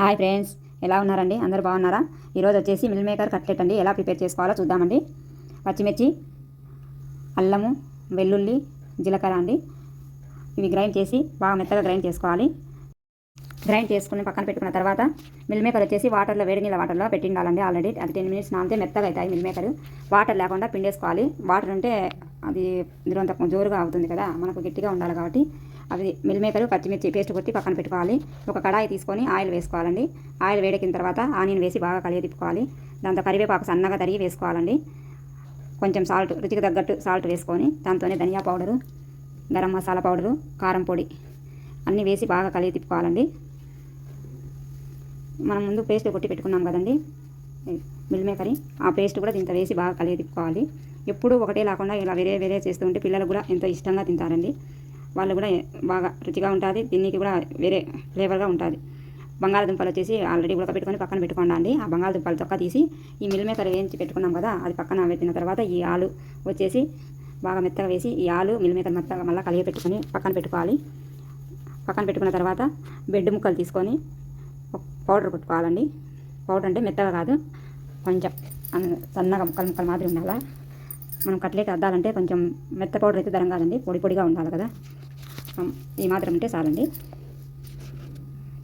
Hi friends, ఎలా ఉన్నారండి? అందరూ బాగున్నారా? ఈరోజు వచ్చేసి మిల్ మేకర్ కట్లెట్ అండి. ఎలా ప్రిపేర్ చేసుకోవాలో చూద్దామండి. పచ్చిమిర్చి, అల్లము, వెల్లుల్లి, జీలకర్ర అండి. ఇవి గ్రైండ్ చేసి బాగా మెత్తగా గ్రైండ్ చేసుకోవాలి. గ్రైండ్ చేసుకుని పక్కన పెట్టుకున్న తర్వాత మిల్ మేకర్ వచ్చేసి వేడి నీళ్ళ వాటర్లో పెట్టిండాలండి. ఆల్రెడీ అది 10 మినిట్స్ నానితే మెత్తగా అవుతాయి మిల్ మేకర్. వాటర్ లేకుండా పిండేసుకోవాలి. వాటర్ అంటే అది నిరంత జోరుగా అవుతుంది కదా, మనకు గట్టిగా ఉండాలి కాబట్టి అది మిల్ మేకర్ పచ్చిమిర్చి పేస్ట్ కొట్టి పక్కన పెట్టుకోవాలి. ఒక కడాయి తీసుకొని ఆయిల్ వేసుకోవాలండి. ఆయిల్ వేడెక్కిన తర్వాత ఆనియన్ వేసి బాగా కలిగి తిప్పుకోవాలి. దాంతో కరివేపాకు సన్నగా తరిగి వేసుకోవాలండి. కొంచెం సాల్ట్, రుచికి తగ్గట్టు సాల్ట్ వేసుకొని దాంతోనే ధనియా పౌడరు, గరం మసాలా పౌడరు, కారం పొడి అన్నీ వేసి బాగా కలిగి తిప్పుకోవాలండి. మనం ముందు పేస్ట్ కొట్టి పెట్టుకున్నాం కదండి మిల్ మేకర్, ఆ పేస్ట్ కూడా దీంతో వేసి బాగా కలిగి తిప్పుకోవాలి. ఎప్పుడూ ఒకటే లేకుండా ఇలా వేరే వేరే చేస్తూ ఉంటే పిల్లలు కూడా ఎంతో ఇష్టంగా తింటారండి. వాళ్ళు కూడా బాగా రుచిగా ఉంటుంది, దీనికి కూడా వేరే ఫ్లేవర్గా ఉంటుంది. బంగాళదుంపలు వచ్చేసి ఆల్రెడీ ఉడకబెట్టుకొని పక్కన పెట్టుకోండి. ఆ బంగాళదుంపలు తొక్క తీసి ఈ మిల్ మేకర్ వేయించి పెట్టుకున్నాం కదా, అది పక్కన పెట్టిన తర్వాత ఈ ఆలు వచ్చేసి బాగా మెత్తగా వేసి ఈ ఆలు మిల్ మేకర్ మెత్తగా మళ్ళీ కలిగి పెట్టుకొని పక్కన పెట్టుకోవాలి. పక్కన పెట్టుకున్న తర్వాత బెడ్ ముక్కలు తీసుకొని పౌడర్ కొట్టుకోవాలండి. పౌడర్ అంటే మెత్తగా కాదు, కొంచెం సన్నగా ముక్కలు మాదిరి ఉండాలి. మనం కట్లెట్ అద్దాలంటే కొంచెం మెత్త పౌడర్ అయితే దరం కాదండి, పొడి పొడిగా ఉండాలి కదా. ఈ మాత్రం ఉంటే చాలండి,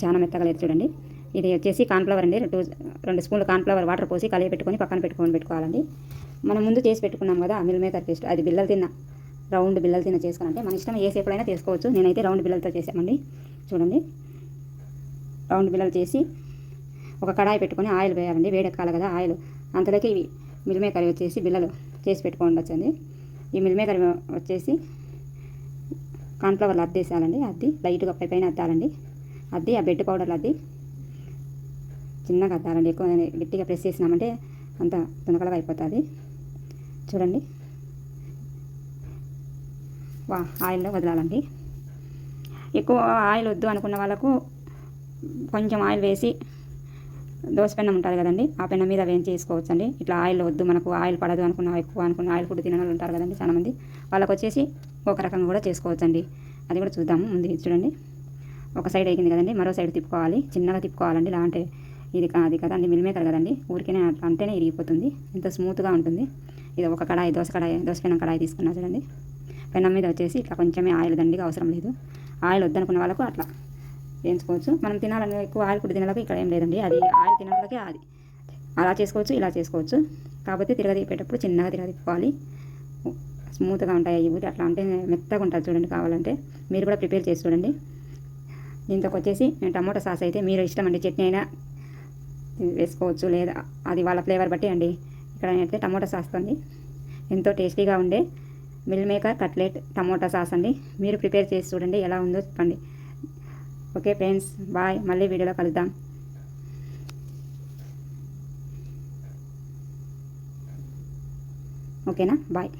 చాలా మెత్తగా లేదు చూడండి. ఇది వచ్చేసి కార్న్ఫ్లవర్ అండి. 2 స్పూన్లు కార్న్ఫ్లవర్ వాటర్ పోసి కలిగి పెట్టుకొని పక్కన పెట్టుకోవాలండి. మనం ముందు చేసి పెట్టుకున్నాం కదా మిల్ మేకర్ పేస్ట్, అది రౌండ్ బిల్లలు తిన్న చేసుకోవాలంటే మన ఇష్టం, ఏ షేపులైనా చేసుకోవచ్చు. నేనైతే రౌండ్ బిల్లలతో చేసామండి. చూడండి, రౌండ్ బిల్లలు చేసి ఒక కడాయి పెట్టుకొని ఆయిల్ వేయాలండి. వేడెక్కాలి కదా ఆయిల్, అంతలోకి ఇవి మిల్ మేకర్ వచ్చేసి బిల్లలు చేసి పెట్టుకోండి. ఈ మిల్ మేకర్ వచ్చేసి కార్న్ఫ్లవర్లు అద్దేసాలండి. అద్ది లైట్గా పైన అద్దాలండి. అద్ది ఆ బెడ్ పౌడర్లు అద్ది చిన్నగా అద్దాలండి. ఎక్కువ గట్టిగా ప్రెస్ చేసినామంటే అంత తునకలుగా అయిపోతుంది. చూడండి, ఆయిల్లో వదలాలండి. ఎక్కువ ఆయిల్ వద్దు అనుకున్న వాళ్ళకు కొంచెం ఆయిల్ వేసి దోశ పెన్నం ఉంటుంది కదండి, ఆ పెన్నం మీద వేయించి చేసుకోవచ్చండి. ఇట్లా ఆయిల్ వద్దు, మనకు ఆయిల్ పడదు ఎక్కువ అనుకున్న ఆయిల్ ఫుడ్ తినని ఉంటారు కదండి చాలామంది, వాళ్ళకి వచ్చేసి ఒక రకంగా కూడా చేసుకోవచ్చండి. అది కూడా చూద్దాము. ముందు చూడండి, ఒక సైడ్ వేగింది కదండి, మరో సైడ్ తిప్పుకోవాలి. చిన్నగా తిప్పుకోవాలండి. ఇలా అంటే అది కదండి మిల్ మేకర్ కదండి, ఊరికేనే అంటేనే ఇరిగిపోతుంది, ఎంత స్మూత్గా ఉంటుంది. ఇది ఒక దోశ పెన్నం కడాయి తీసుకున్నా చూడండి. పెన్నం మీద వచ్చేసి ఇట్లా కొంచెమే ఆయిల్ దండిగా అవసరం లేదు. ఆయిల్ వద్దనుకున్న వాళ్ళకు అట్లా వేయించుకోవచ్చు. మనం తినాలని ఎక్కువ ఆయిల్ ఫుడ్ తినాలకు ఇక్కడ ఏం లేదండి, అది ఆయిల్ తినాలకే అది అలా చేసుకోవచ్చు, ఇలా చేసుకోవచ్చు. కాకపోతే తిరగదిప్పేటప్పుడు చిన్నగా తిప్పుకోవాలి. స్మూత్గా ఉంటాయి ఇవి, అట్లా అంటే మెత్తగా ఉంటుంది చూడండి. కావాలంటే మీరు కూడా ప్రిపేర్ చేసి చూడండి. దీంతోకి వచ్చేసి టమోటా సాస్ అయితే మీరు ఇష్టం అండి, చట్నీ అయినా వేసుకోవచ్చు, లేదా అది వాళ్ళ ఫ్లేవర్ బట్టి అండి. ఇక్కడ అయితే టమోటా సాస్తో ఎంతో టేస్టీగా ఉండే meal maker cutlet tomato sauce అండి. మీరు ప్రిపేర్ చేసి చూడండి, ఎలా ఉందో చెప్పండి. Okay friends, bye. మళ్ళీ వీడియోలో కలుద్దాం. ఓకేనా, బాయ్.